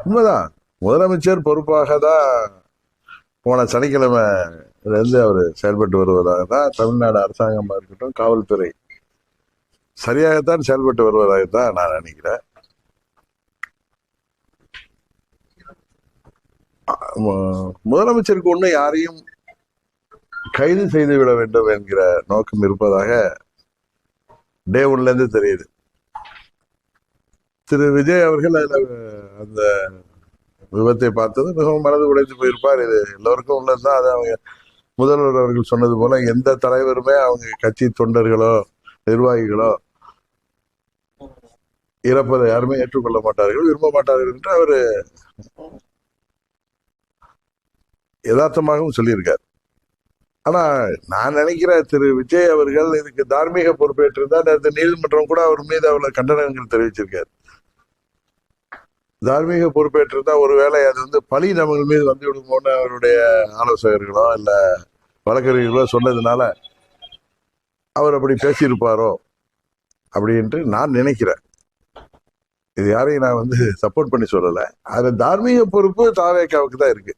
உண்மைதான். முதலமைச்சர் பொறுப்பாக தான் போன சனிக்கிழமை இருந்து அவர் செயல்பட்டு வருவதாக தான் தமிழ்நாடு அரசாங்கமாக இருக்கட்டும், காவல்துறை சரியாகத்தான் செயல்பட்டு வருவதாகத்தான் நான் நினைக்கிறேன். முதலமைச்சருக்கு ஒண்ணு யாரையும் கைது செய்து விட வேண்டும் என்கிற நோக்கம் இருப்பதாக டே ஒன்ல இருந்து தெரியுது. திரு விஜய் அவர்கள் அந்த விபத்தை பார்த்தது மிகவும் மனது உடைந்து போயிருப்பார். இது எல்லோருக்கும் உள்ளதுதான். அது அவங்க முதல்வர் அவர்கள் சொன்னது போல எந்த தலைவருமே அவங்க கட்சி தொண்டர்களோ நிர்வாகிகளோ இறப்பதை யாருமே ஏற்றுக்கொள்ள மாட்டார்கள், விரும்ப மாட்டார்கள் என்று அவர் யதார்த்தமாகவும் சொல்லியிருக்கார். ஆனா நான் நினைக்கிற திரு விஜய் அவர்கள் இதுக்கு தார்மீக பொறுப்பேற்றிருந்தார். நேற்று நீதிமன்றம் கூட அவர் மீது அவ்வளவு கண்டனங்கள் தெரிவிச்சிருக்காரு. தார்மீக பொறுப்பேற்றிருந்தா ஒருவேளை அது பழி நம்ம மீது வந்து விடுமோன்னு அவருடைய ஆலோசகர்களோ இல்ல வழக்கறிஞர்களோ சொன்னதுனால அவர் அப்படி பேசியிருப்பாரோ அப்படின்ட்டு நான் நினைக்கிறேன். இது யாரையும் நான் சப்போர்ட் பண்ணி சொல்லல. அது தார்மீக பொறுப்பு தாவேக்காவுக்கு தான் இருக்கு.